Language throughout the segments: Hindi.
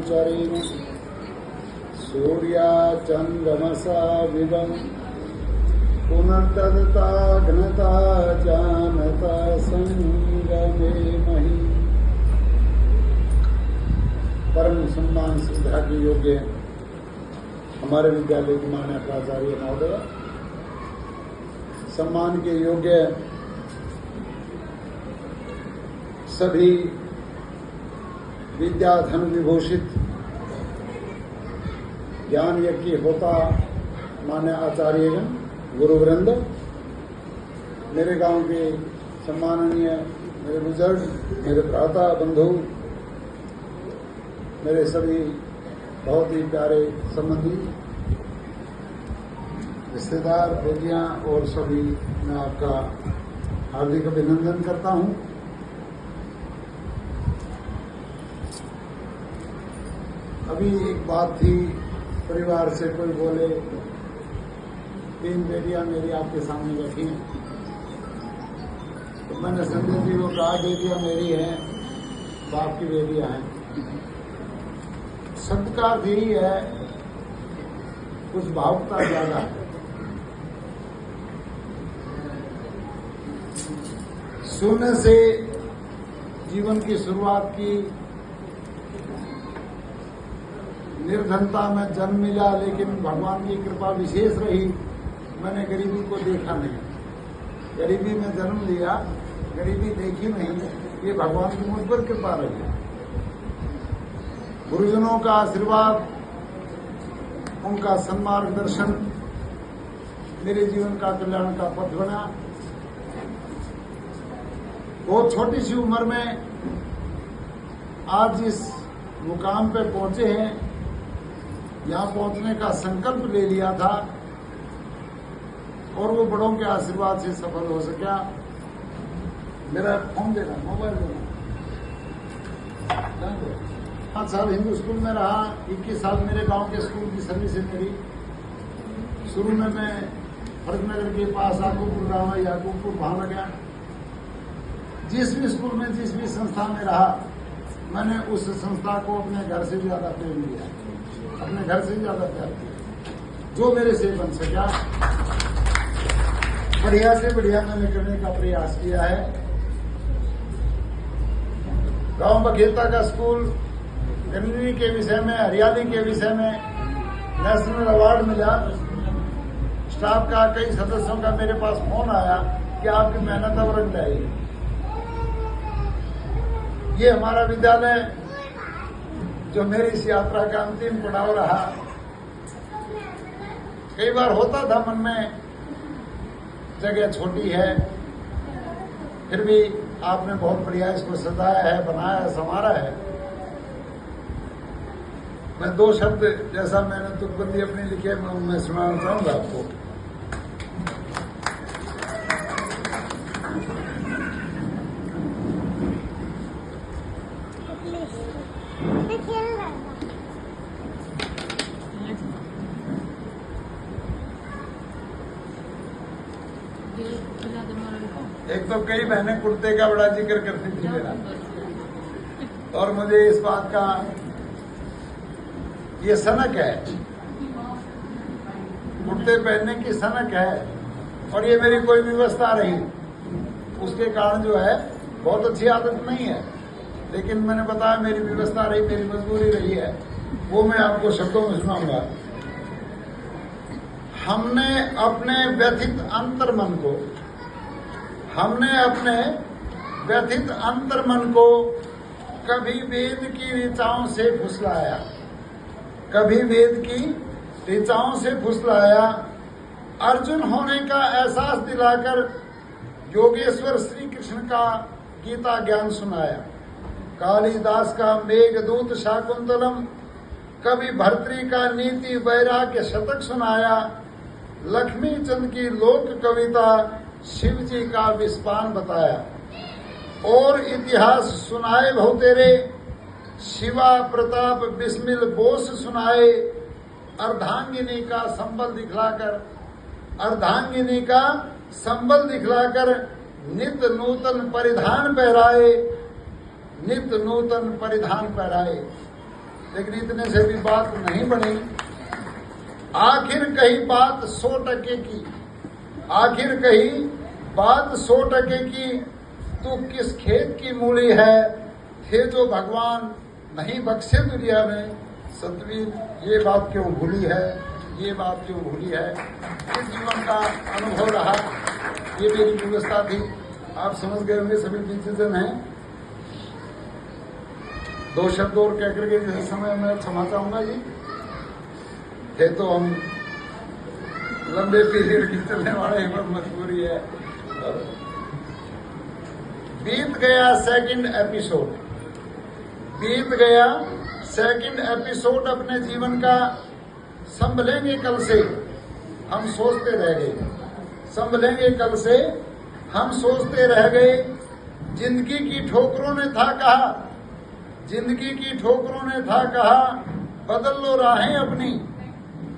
गोचरेण सूर्याचन्द्रमसा विदं पुनर्तदता घनता जानता संगमे मही। परम सम्मान श्रद्धा के योग्य हमारे विद्यालय के माननीय प्राचार्य महोदय, सम्मान के योग्य सभी विद्याधन विभूषित ज्ञान यज्ञ होता मान्य आचार्यगण, गुरुवृंद, मेरे गांव के सम्माननीय मेरे बुजुर्ग, मेरे भ्राता बंधु, मेरे सभी बहुत ही प्यारे संबंधी, रिश्तेदार, बेटियां और सभी, मैं आपका हार्दिक अभिनंदन करता हूं। अभी एक बात थी, परिवार से कोई बोले 3 बेटियां मेरी आपके सामने बैठी हैं, तो मैंने संजय जी को कहा बेटियां मेरी हैं, बाप की बेटियां हैं। शब्द का अर्थ यही है, कुछ भावुकता ज्यादा है। शून्य से जीवन की शुरुआत की, निर्धनता में जन्म मिला, लेकिन भगवान की कृपा विशेष रही, मैंने गरीबी को देखा नहीं। गरीबी में जन्म लिया, गरीबी देखी नहीं, ये भगवान की मुझ पर कृपा रही। गुरुजनों का आशीर्वाद, उनका सन्मार्गदर्शन मेरे जीवन का कल्याण का पथ बना। बहुत छोटी सी उम्र में आज जिस मुकाम पे पहुंचे हैं, यहां पहुंचने का संकल्प ले लिया था और वो बड़ों के आशीर्वाद से सफल हो सका। मेरा फोन देना, मोबाइल देना। 5 साल हिंदू स्कूल में रहा, 21 साल मेरे गांव के स्कूल की सर्विस है मेरी। शुरू में मैं फर्जनगर के पास आकूपुर गांव है, याकूबपुर, वहां लगा। जिस भी स्कूल में, जिस भी संस्था में रहा, मैंने उस संस्था को अपने घर से ज्यादा प्रेम दिया, अपने घर से ज्यादा प्यार किया। जो मेरे से बन सका बढ़िया से बढ़िया मैंने करने का प्रयास किया है। गांव बघेलता का स्कूल ग्रीनरी के विषय में, हरियाली के विषय में नेशनल अवार्ड मिला। स्टाफ का कई सदस्यों का मेरे पास फोन आया कि आपकी मेहनत अब रंग लाएगी। ये हमारा विद्यालय जो मेरी इस यात्रा का अंतिम पड़ाव रहा। कई बार होता था मन में, जगह छोटी है, फिर भी आपने बहुत बढ़िया इसको सजाया है, बनाया, संवारा है। मैं 2 शब्द जैसा मैंने तुकबंदी अपनी लिखी है, मैं सुनाना चाहूंगा आपको। एक तो कई बहनें कुर्ते का बड़ा जिक्र करती थी मेरा, और मुझे इस बात का ये सनक है, कुर्ते पहनने की सनक है, और ये मेरी कोई व्यवस्था रही, उसके कारण जो है बहुत अच्छी आदत नहीं है, लेकिन मैंने बताया मेरी व्यवस्था रही, मेरी मजबूरी रही है, वो मैं आपको शब्दों में सुनाऊंगा। हमने अपने व्यथित अंतर्मन को, हमने अपने व्यथित अंतर्मन को कभी वेद की ऋचाओं से फुसलाया, कभी वेद की ऋचाओं से फुसलाया। अर्जुन होने का एहसास दिलाकर योगेश्वर श्री कृष्ण का गीता ज्ञान सुनाया। कालिदास का मेघदूत शाकुंतलम, कभी भर्तृ का नीति वैराग्य शतक सुनाया। लक्ष्मी चंद की लोक कविता शिव जी का विस्पान बताया। और इतिहास सुनाए बहु तेरे, शिवा प्रताप बिस्मिल बोस सुनाए। अर्धांगिनी का संबल दिखलाकर, अर्धांगिनी का संबल दिखलाकर नित नूतन परिधान पहराए, नित नूतन परिधान पहराए। लेकिन इतने से भी बात नहीं बनी। आखिर कही बात 100% की, आखिर कही बात 100% की, तू किस खेत की मूली है, थे जो भगवान नहीं बख्शे दुनिया में। सतवीर ये बात क्यों भूली है, ये बात क्यों भूली है। इस जीवन का अनुभव रहा, ये मेरी व्यवस्था थी। आप समझ गए होंगे, सभी डिसीजन हैं। 2 शब्द और कह करके जिस समय मैं क्षमा चाहूंगा जी। थे तो हम लंबे पीरियड की चलने वाले हैं, पर मजबूरी है। बीत गया सेकंड एपिसोड, बीत गया सेकंड एपिसोड अपने जीवन का। संभलेंगे कल से, हम सोचते रह गए। संभलेंगे कल से, हम सोचते रह गए। जिंदगी की ठोकरों ने था कहा, जिंदगी की ठोकरों ने था कहा, बदल लो राहें अपनी।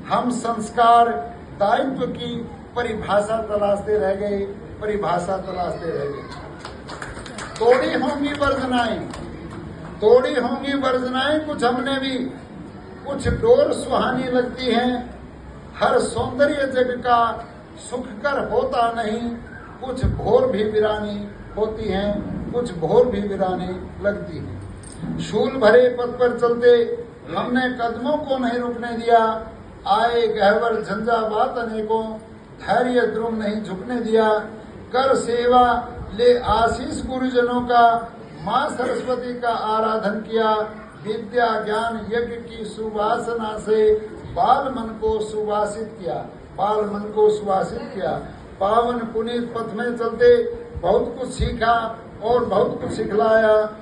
हम संस्कार दायित्व की परिभाषा तलाशते रह गए, परिभाषा तलाशते रह गए। तोड़ी होंगी वर्जनाएं, तोड़ी होंगी वर्जनाएं, कुछ हमने भी। कुछ डोर सुहानी लगती हैं, हर सौंदर्य जग का सुखकर होता नहीं। कुछ भोर भी वीरानी होती हैं, कुछ भोर भी वीरानी लगती हैं। शूल भरे पथ पर चलते हमने कदमों को नहीं रुकने दिया। आए गहवर झंझावात अनेकों, धैर्य ध्रुव नहीं झुकने दिया। कर सेवा ले आशीष गुरुजनों का, माँ सरस्वती का आराधन किया। विद्या ज्ञान यज्ञ की सुवासना से बाल मन को सुवासित किया, बाल मन को सुवासित किया। पावन पुनीत पथ में चलते बहुत कुछ सीखा और बहुत कुछ सिखलाया।